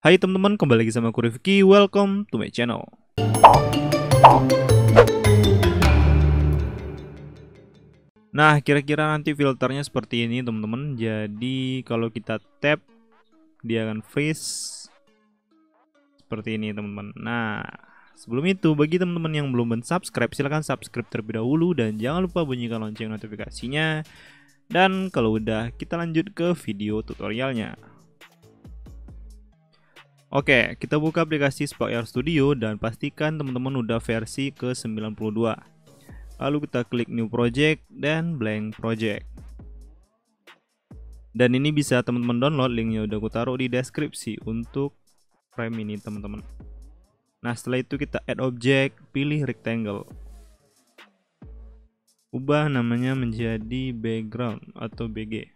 Hai teman-teman, kembali lagi sama aku Rifki. Welcome to my channel. Nah, kira-kira nanti filternya seperti ini teman-teman. Jadi kalau kita tap, dia akan freeze seperti ini teman-teman. Nah, sebelum itu bagi teman-teman yang belum subscribe, silahkan subscribe terlebih dahulu dan jangan lupa bunyikan lonceng notifikasinya. Dan kalau udah, kita lanjut ke video tutorialnya. Oke, kita buka aplikasi Spark AR Studio dan pastikan teman-teman udah versi ke 92. Lalu kita klik New Project dan Blank Project. Dan ini bisa teman-teman download, linknya udah aku taruh di deskripsi untuk frame ini teman-teman. Nah, setelah itu kita add object, pilih rectangle. Ubah namanya menjadi background atau BG.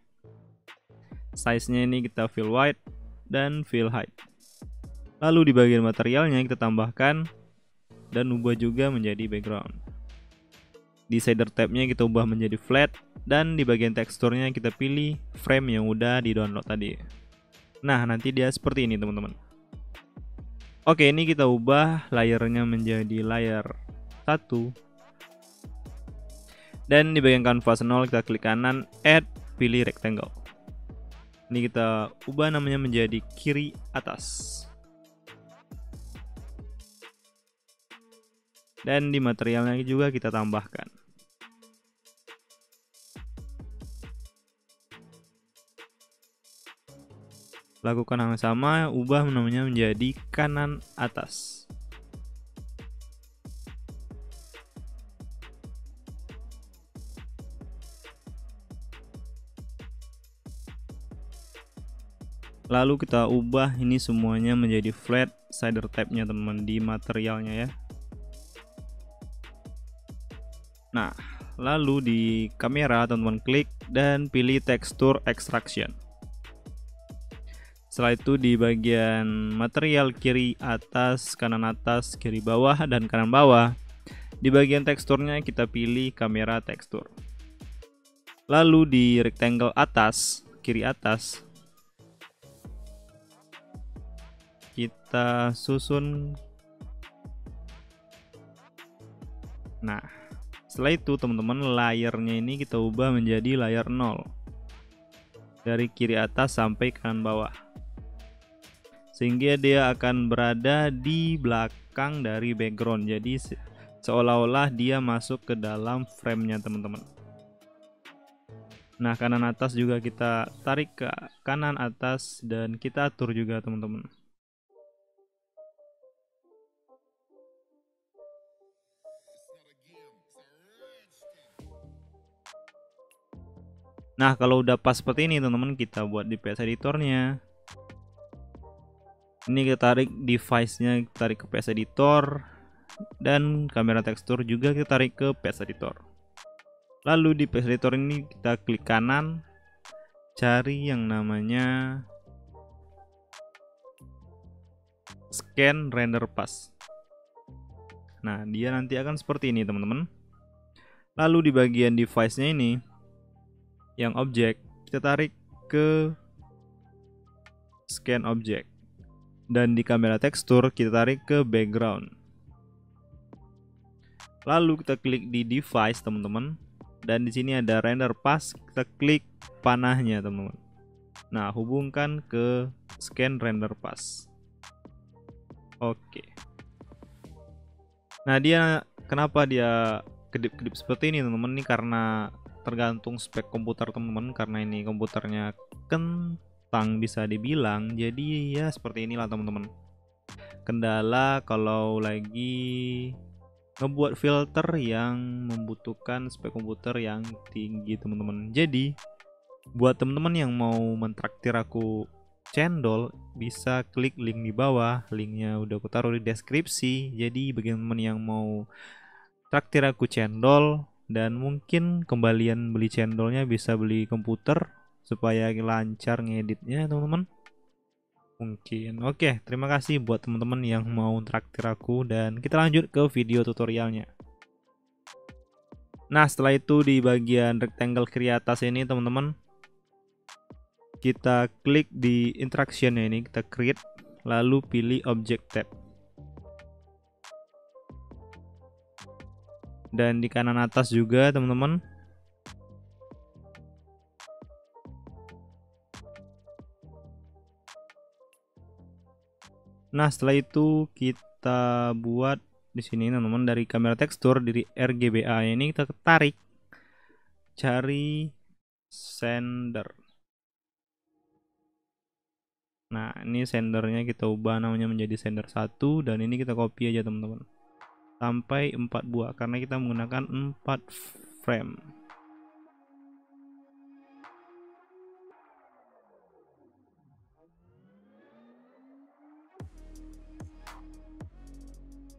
Size-nya ini kita fill white dan fill height. Lalu di bagian materialnya kita tambahkan dan ubah juga menjadi background. Di shader tabnya kita ubah menjadi flat dan di bagian teksturnya kita pilih frame yang udah di download tadi. Nah, nanti dia seperti ini teman-teman. Oke, ini kita ubah layernya menjadi layer 1. Dan di bagian canvas 0 kita klik kanan, add, pilih rectangle. Ini kita ubah namanya menjadi kiri atas. Dan di materialnya juga kita tambahkan. Lakukan hal yang sama, ubah namanya menjadi kanan atas. Lalu kita ubah ini semuanya menjadi flat shader tabnya teman-teman di materialnya ya. Nah, lalu di kamera teman-teman klik dan pilih tekstur extraction. Setelah itu di bagian material kiri atas, kanan atas, kiri bawah, dan kanan bawah, di bagian teksturnya kita pilih kamera tekstur. Lalu di rectangle atas, kiri atas, kita susun. Nah, setelah itu teman-teman layernya ini kita ubah menjadi layer 0 dari kiri atas sampai kanan bawah, sehingga dia akan berada di belakang dari background. Jadi seolah-olah dia masuk ke dalam framenya teman-teman. Nah, kanan atas juga kita tarik ke kanan atas dan kita atur juga teman-teman. Nah, kalau udah pas seperti ini teman-teman, kita buat di PS Editornya. Ini kita tarik device-nya, kita tarik ke PS Editor, dan kamera tekstur juga kita tarik ke PS Editor. Lalu di PS Editor ini kita klik kanan, cari yang namanya Scan Render Path. Nah, dia nanti akan seperti ini teman-teman. Lalu di bagian device-nya ini, yang objek, kita tarik ke Scan Object. Dan di kamera tekstur kita tarik ke background. Lalu kita klik di device teman-teman, dan di sini ada render path, kita klik panahnya teman-teman. Nah, hubungkan ke scan render path. Oke. Nah, dia kenapa dia kedip-kedip seperti ini teman-teman? Ini karena tergantung spek komputer teman-teman, karena ini komputernya kentang bisa dibilang, jadi ya seperti inilah teman-teman. Kendala kalau lagi ngebuat filter yang membutuhkan spek komputer yang tinggi teman-teman. Jadi buat teman-teman yang mau mentraktir aku cendol, bisa klik link di bawah, linknya udah aku taruh di deskripsi. Jadi bagi teman-teman yang mau traktir aku cendol dan mungkin kembalian beli cendolnya, bisa beli komputer supaya lancar ngeditnya teman-teman. Mungkin. Oke, terima kasih buat teman-teman yang mau traktir aku, dan kita lanjut ke video tutorialnya. Nah, setelah itu di bagian rectangle kiri atas ini teman-teman, kita klik di interaction ini, kita create lalu pilih Object tab. Dan di kanan atas juga teman-teman. Nah, setelah itu kita buat di sini teman-teman, dari kamera tekstur dari RGBA ini kita tarik, cari sender. Nah, ini sendernya kita ubah namanya menjadi sender 1, dan ini kita copy aja teman-teman. Sampai 4 buah karena kita menggunakan 4 frame.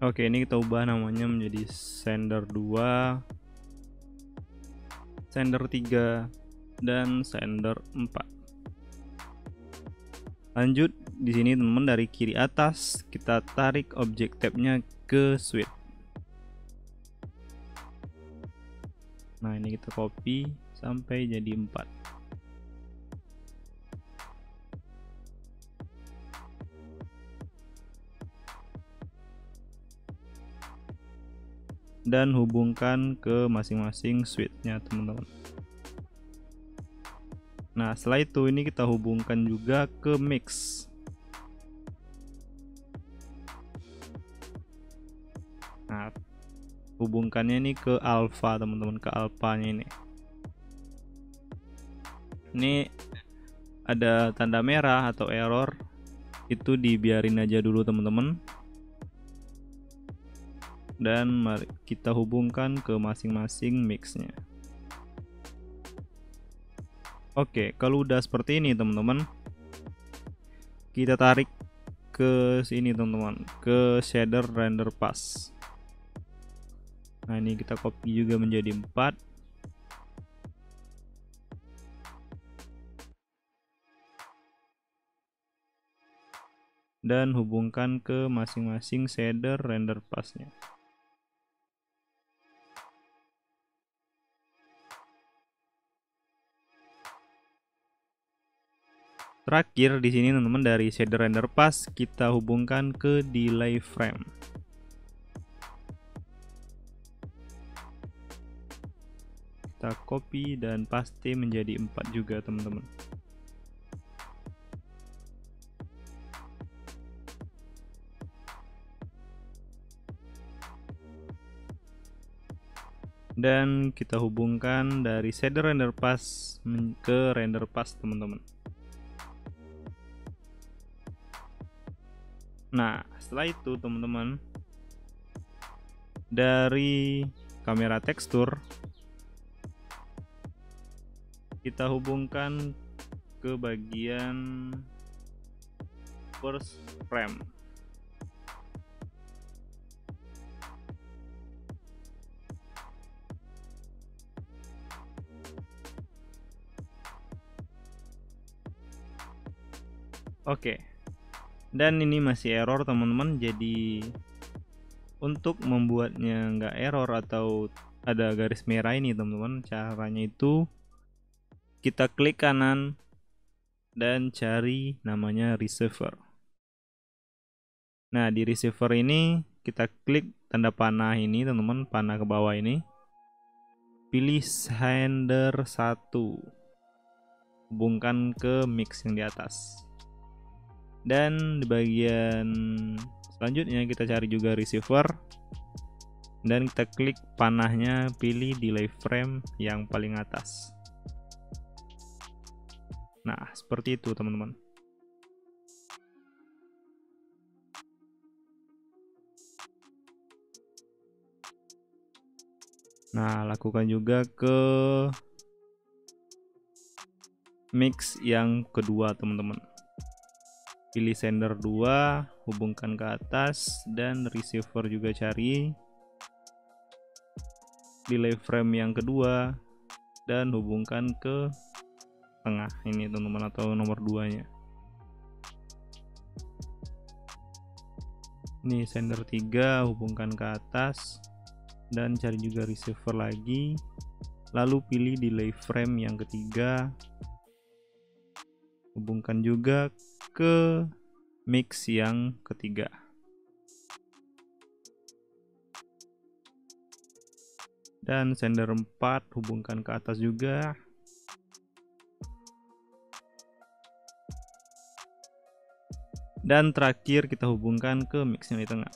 Oke, ini kita ubah namanya menjadi sender 2, sender 3, dan sender 4. Lanjut di sini teman-teman, dari kiri atas kita tarik objek tabnya ke switch. Nah, ini kita copy sampai jadi 4. Dan hubungkan ke masing-masing switch-nya teman-teman. Nah, setelah itu ini kita hubungkan juga ke mix. Nah, hubungkannya ini ke alpha teman-teman, ke alphanya ini. Ini ada tanda merah atau error, itu dibiarin aja dulu teman-teman. Dan mari kita hubungkan ke masing-masing mixnya. Oke, kalau udah seperti ini teman-teman, kita tarik ke sini teman-teman, ke shader render pass. Nah, ini kita copy juga menjadi 4. Dan hubungkan ke masing-masing shader render pass-nya. Terakhir di sini teman-teman, dari shader render pass kita hubungkan ke delay frame. Kita copy dan paste menjadi 4 juga teman-teman. Dan kita hubungkan dari shader render pass ke render pass teman-teman. Nah, setelah itu teman-teman, dari kamera tekstur kita hubungkan ke bagian first frame. Oke. Dan ini masih error teman-teman, jadi untuk membuatnya nggak error atau ada garis merah ini teman-teman, caranya itu kita klik kanan dan cari namanya receiver. Nah, di receiver ini kita klik tanda panah ini teman-teman, panah ke bawah ini, pilih sender 1, hubungkan ke mix yang di atas. Dan di bagian selanjutnya kita cari juga receiver, dan kita klik panahnya, pilih delay frame yang paling atas. Nah, seperti itu teman-teman. Nah, lakukan juga ke mix yang kedua teman-teman. Pilih sender 2, hubungkan ke atas, dan receiver juga cari delay frame yang kedua dan hubungkan ke tengah ini teman-teman, atau nomor 2-nya. Ini sender 3, hubungkan ke atas dan cari juga receiver lagi, lalu pilih delay frame yang ketiga, hubungkan juga ke mix yang ketiga. Dan sender 4 hubungkan ke atas juga. Dan terakhir kita hubungkan ke mix yang di tengah.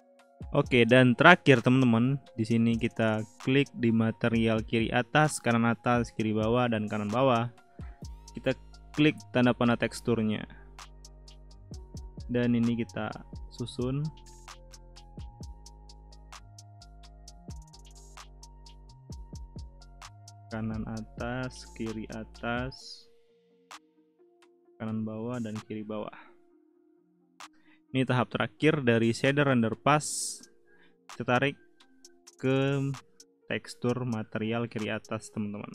Oke, dan terakhir teman-teman, di sini kita klik di material kiri atas, kanan atas, kiri bawah, dan kanan bawah. Kita klik tanda panah teksturnya. Dan ini kita susun. Kanan atas, kiri atas, kanan bawah, dan kiri bawah. Ini tahap terakhir dari shader render pass. Kita tarik ke tekstur material kiri atas teman-teman.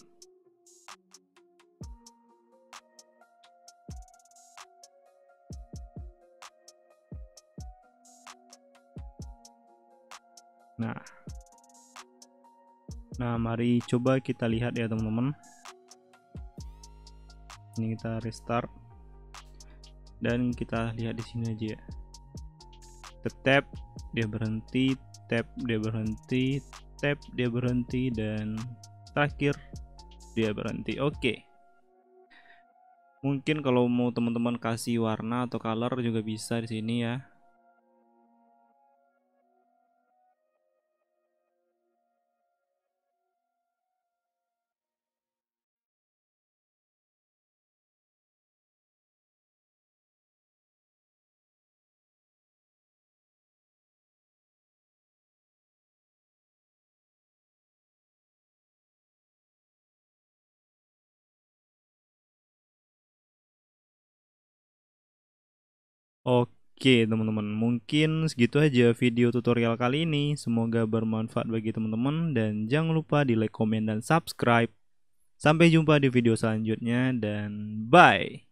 Nah, mari coba kita lihat ya teman-teman. Ini kita restart dan kita lihat di sini aja ya. Tap dia berhenti, tap dia berhenti, tap dia berhenti, dan terakhir dia berhenti. Oke. Mungkin kalau mau teman-teman kasih warna atau color juga bisa di sini ya. Oke teman-teman, mungkin segitu aja video tutorial kali ini. Semoga bermanfaat bagi teman-teman, dan jangan lupa di like, komen, dan subscribe. Sampai jumpa di video selanjutnya, dan bye.